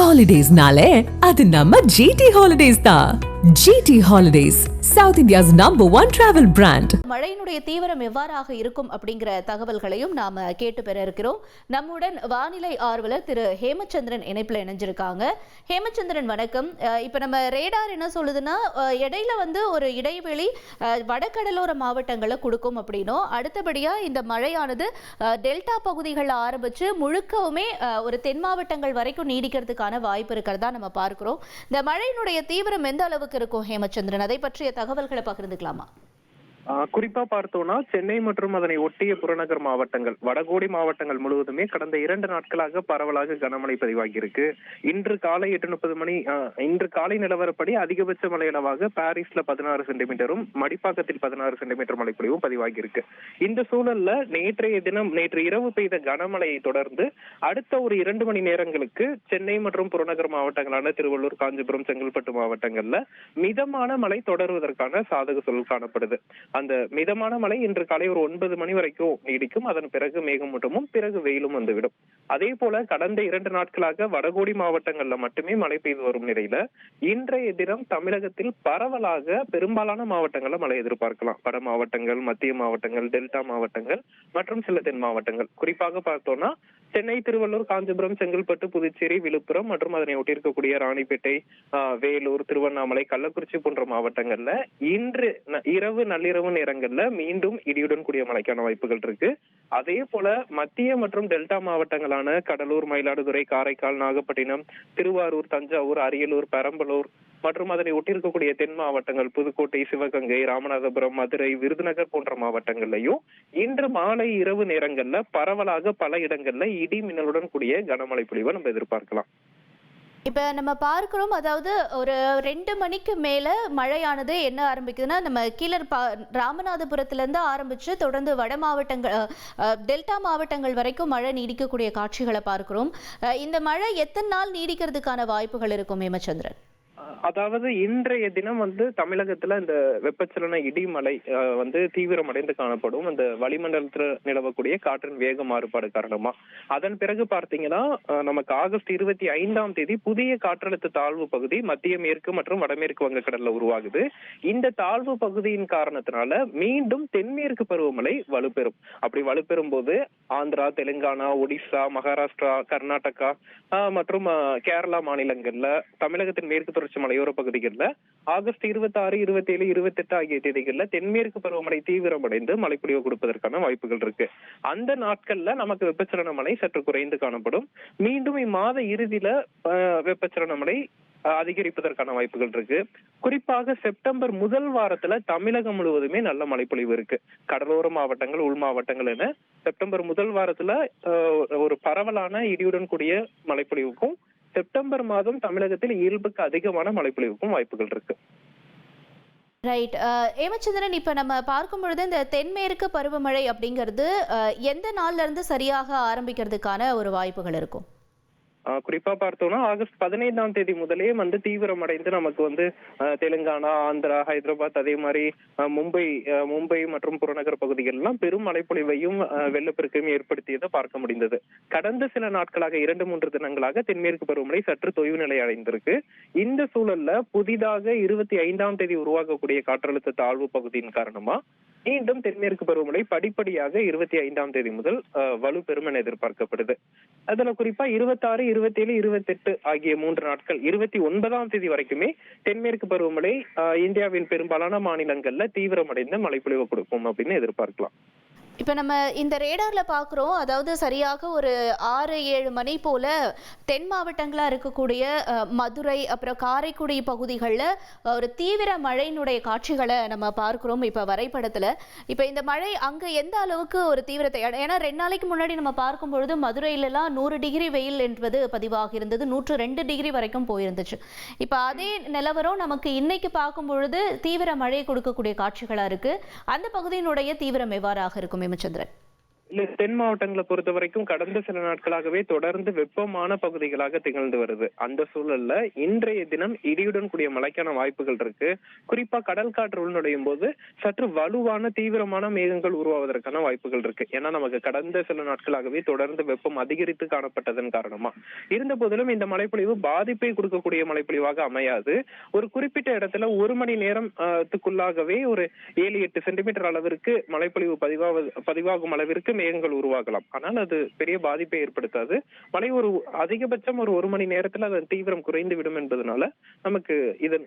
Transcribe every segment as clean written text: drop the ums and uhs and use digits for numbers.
ஹாலிடேஸ்னாலே அது நம்ம ஜிடி ஹாலிடேஸ் தான். GT holidays, south India's #1 travel brand. மழையினுடைய தீவிரம் எவ்வாறாக இருக்கும் அப்படிங்கிற தகவல்களையும் நாம கேட்டு பெற இருக்கிறோம். நம்முடன் வானிலை ஆர்வலர் திரு ஹேமச்சந்திரன் இணைப்புல இணைஞ்சிருக்காங்க. ஹேமச்சந்திரன் வணக்கம். இப்ப நம்ம ரேடார் என்ன சொல்லுதுன்னா, இடையில ஒரு இடைவெளி வடகடலோர மாவட்டங்களை கொடுக்கும் அப்படின்னும், அடுத்தபடியா இந்த மழையானது டெல்டா பகுதிகளில் ஆரம்பிச்சு முழுக்கவுமே ஒரு தென் மாவட்டங்கள் வரைக்கும் நீடிக்கிறதுக்கான வாய்ப்பு இருக்கிறதா நம்ம பார்க்கிறோம். இந்த மழையினுடைய தீவிரம் எந்த அளவுக்கு இருக்கும் ஹேமச்சந்திரன், அதை பற்றிய தகவல்களை பகிர்ந்துக்கலாமா? குறிப்பா பார்த்தோம்னா, சென்னை மற்றும் அதனை ஒட்டிய புறநகர் மாவட்டங்கள், வடகோடி மாவட்டங்கள் முழுவதுமே கடந்த 2 நாட்களாக பரவலாக கனமழை பதிவாகியிருக்கு. இன்று காலை 8:30 மணி இன்று காலை நிலவரப்படி அதிகபட்ச மழை அளவாக பாரிஸ்ல 16 சென்டிமீட்டரும், மடிப்பாக்கத்தில் 16 சென்டிமீட்டர் மழைப்பொழிவும் பதிவாகியிருக்கு. இந்த சூழல்ல நேற்று இரவு பெய்த கனமழையை தொடர்ந்து அடுத்த ஒரு 2 மணி நேரங்களுக்கு சென்னை மற்றும் புறநகர் மாவட்டங்களான திருவள்ளூர், காஞ்சிபுரம், செங்கல்பட்டு மாவட்டங்கள்ல மிதமான மழை தொடர்வதற்கான சாதக சூழல் காணப்படுது. அந்த மிதமான மழை இன்று காலை ஒரு 9 மணி வரைக்கும் நீடிக்கும். அதன் பிறகு மேகமூட்டமும் பிறகு வெயிலும் வந்துவிடும். அதே போல கடந்த 2 நாட்களாக வடகோடி மாவட்டங்கள்ல மட்டுமே மழை பெய்து வரும் நிலையில இன்றைய தினம் தமிழகத்தில் பரவலாக பெரும்பாலான மாவட்டங்கள்ல மழை எதிர்பார்க்கலாம். வட மாவட்டங்கள், மத்திய மாவட்டங்கள், டெல்டா மாவட்டங்கள் மற்றும் சில தென் மாவட்டங்கள். குறிப்பாக பார்த்தோம்னா சென்னை, திருவள்ளூர், காஞ்சிபுரம், செங்கல்பட்டு, புதுச்சேரி, விழுப்புரம் மற்றும் அதனை ஒட்டியிருக்கக்கூடிய ராணிப்பேட்டை, வேலூர், திருவண்ணாமலை, கள்ளக்குறிச்சி போன்ற மாவட்டங்கள்ல இன்று இரவு நள்ளிரவு நேரங்கள்ல மீண்டும் இடியுடன் கூடிய மழைக்கான வாய்ப்புகள் இருக்கு. அதே போல மத்திய மற்றும் டெல்டா மாவட்டங்களான கடலூர், மயிலாடுதுறை, காரைக்கால், நாகப்பட்டினம், திருவாரூர், தஞ்சாவூர், அரியலூர், பெரம்பலூர் மற்றும் அதனை ஒட்டியிருக்கக்கூடிய தென் மாவட்டங்கள் புதுக்கோட்டை, சிவகங்கை, ராமநாதபுரம், மதுரை, விருதுநகர் போன்ற மாவட்டங்கள்லயும் இன்று மாலை இரவு நேரங்கள்ல பரவலாக பல இடங்கள்ல இடி மின்னலுடன் கூடிய கனமழை பொழிவை நம்ம எதிர்பார்க்கலாம். இப்ப நம்ம பார்க்கிறோம், அதாவது ஒரு 2 மணிக்கு மேல மழையானது என்ன ஆரம்பிக்குதுன்னா, நம்ம கீழே ராமநாதபுரத்துல இருந்து ஆரம்பிச்சு தொடர்ந்து வட மாவட்டங்கள், டெல்டா மாவட்டங்கள் வரைக்கும் மழை நீடிக்கக்கூடிய காட்சிகளை பார்க்கிறோம். இந்த மழை எத்தனை நாள் நீடிக்கிறதுக்கான வாய்ப்புகள் இருக்கும் ஹேமச்சந்திரன்? அதாவது இன்றைய தினம் தமிழகத்துல இந்த வெப்பச்சலன இடிமலை தீவிரமடைந்து காணப்படும். அந்த வளிமண்டலத்துல நிலவக்கூடிய காற்றின் வேக மாறுபாடு காரணமா. அதன் பிறகு பார்த்தீங்கன்னா, நமக்கு ஆகஸ்ட் 25 புதிய காற்றழுத்த தாழ்வு பகுதி மத்திய மேற்கு மற்றும் வடமேற்கு வங்கக்கடல்ல உருவாகுது. இந்த தாழ்வு பகுதியின் காரணத்தினால மீண்டும் தென்மேற்கு பருவமழை வலுப்பெறும். அப்படி வலுப்பெறும் போது ஆந்திரா, தெலுங்கானா, ஒடிசா, மகாராஷ்டிரா, கர்நாடகா மற்றும் கேரளா மாநிலங்கள்ல, தமிழகத்தின் மேற்கு தொடர்ச்சி மலையோர பகுதிகளில் ஆகஸ்ட் 26, 27, 28 ஆகிய தேதிகளில் தென்மேற்கு பருவமழை தீவிரமடைந்து மழைப்பொழிவு கொடுப்பதற்கான வாய்ப்புகள் இருக்கு. அந்த நாட்கள்ல நமக்கு வெப்பச்சலன மழை சற்று குறைந்து காணப்படும். மீண்டும் இம்மாத இறுதியில வெப்பச்சலன மழை அதிகரிப்பதற்கான வாய்ப்புகள் இருக்கு. குறிப்பாக செப்டம்பர் முதல் வாரத்துல தமிழகம் முழுவதுமே நல்ல மழைப்பொழிவு இருக்கு. கடலோர மாவட்டங்கள், உள் மாவட்டங்கள் என செப்டம்பர் முதல் வாரத்துல ஒரு பரவலான இடியுடன் கூடிய மழைப்பொழிவுக்கும், செப்டம்பர் மாதம் தமிழகத்தில் இயல்புக்கு அதிகமான மழைப்பொழிவுக்கும் வாய்ப்புகள் இருக்கு. ரைட். ஹேமச்சந்திரன், இப்ப நம்ம பார்க்கும் பொழுது இந்த தென்மேற்கு பருவமழை அப்படிங்கிறது எந்த நாள்ல இருந்து சரியாக ஆரம்பிக்கிறதுக்கான ஒரு வாய்ப்புகள் இருக்கும்? குறிப்பா பார்த்தோம்னா ஆகஸ்ட் 15 முதலே தீவிரமடைந்து நமக்கு தெலுங்கானா, ஆந்திரா, ஹைதராபாத், அதே மாதிரி மும்பை மற்றும் புறநகர் பகுதிகள் எல்லாம் பெரும் மழைப்பொழிவையும் வெள்ளப்பெருக்கையும் ஏற்படுத்தியதை பார்க்க முடிந்தது. கடந்த சில நாட்களாக 2-3 தினங்களாக தென்மேற்கு பருவமழை சற்று தொய்வு நிலை அடைந்திருக்கு. இந்த சூழல்ல புதிதாக 25 உருவாகக்கூடிய காற்றழுத்த தாழ்வு பகுதியின் காரணமா மீண்டும் தென்மேற்கு பருவமழை படிப்படியாக 25 முதல் வலுப்பெறும் என எதிர்பார்க்கப்படுது. அதுல குறிப்பா 26, 27, 28 ஆகிய 3 நாட்கள், 29 வரைக்குமே தென்மேற்கு பருவமழை இந்தியாவின் பெரும்பாலான மாநிலங்கள்ல தீவிரமடைந்த மழைப்பொழிவு கொடுக்கும் அப்படின்னு எதிர்பார்க்கலாம். இப்போ நம்ம இந்த ரேடார்ல பார்க்குறோம், அதாவது சரியாக ஒரு 6-7 மணி போல தென் மாவட்டங்களாக இருக்கக்கூடிய மதுரை, அப்புறம் காரைக்குடி பகுதிகளில் ஒரு தீவிர மழையினுடைய காட்சிகளை நம்ம பார்க்குறோம் இப்போ வரைபடத்தில். இப்போ இந்த மழை அங்கே எந்த அளவுக்கு ஒரு தீவிரத்தை, ஏன்னா 2 நாளைக்கு முன்னாடி நம்ம பார்க்கும்பொழுது மதுரையிலலாம் 100 டிகிரி வெயில் என்பது பதிவாகி இருந்தது, 102 டிகிரி வரைக்கும் போயிருந்துச்சு. இப்போ அதே நிலவரம் நமக்கு இன்னைக்கு பார்க்கும் பொழுது தீவிர மழை கொடுக்கக்கூடிய காட்சிகளாக இருக்கு. அந்த பகுதியினுடைய தீவிரம் எவ்வாறாக இருக்கும் ஹேமச்சந்திரன்? இல்ல, தென் மாவட்டங்களை பொறுத்த வரைக்கும் கடந்த சில நாட்களாகவே தொடர்ந்து வெப்பமான பகுதிகளாக திகழ்ந்து வருது. அந்த சூழல்ல இன்றைய தினம் இடியுடன் கூடிய மழைக்கான வாய்ப்புகள் இருக்கு. குறிப்பா கடல் காற்று உள்நுழையும் போது சற்று வலுவான தீவிரமான மேகங்கள் உருவாவதற்கான வாய்ப்புகள் இருக்கு. ஏன்னா நமக்கு கடந்த சில நாட்களாகவே தொடர்ந்து வெப்பம் அதிகரித்து காணப்பட்டதன் காரணமா. இருந்த போதிலும் இந்த மழைப்பொழிவு பாதிப்பை கொடுக்கக்கூடிய மழைப்பொழிவாக அமையாது. ஒரு குறிப்பிட்ட இடத்துல 1 மணி நேரத்துக்குள்ளாகவே ஒரு 7-8 சென்டிமீட்டர் அளவிற்கு மழைப்பொழிவு பதிவாகும் அளவிற்கு மேகங்கள் உருவாகலாம். ஆனால் அது பெரிய பாதிப்பை ஏற்படுத்தாது. மழை அதிகபட்சம் ஒரு மணி நேரத்துல அதன் தீவிரம் குறைந்து விடும் என்பதனால நமக்கு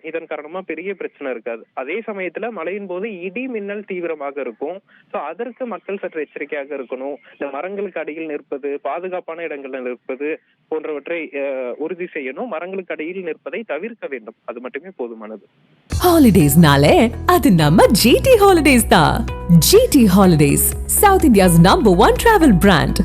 இதன் காரணமா பெரிய பிரச்சனை இருக்காது. அதே சமயத்துல மழையின் போது இடி மின்னல் தீவிரமாக இருக்கும். சோ அதற்கு மக்கள் சற்று எச்சரிக்கையாக இருக்கணும். இந்த மரங்களுக்கு அடியில் நிற்பது, பாதுகாப்பான இடங்கள்ல நிற்பது போன்றவற்றை உறுதி செய்யணும். மரங்களுக்கு அடியில் நிற்பதை தவிர்க்க வேண்டும். அது மட்டுமே போதுமானது. ஹாலிடேஸ்னாலே அது நம்ம GT Holidays தான். GT Holidays, South India's #1 travel brand.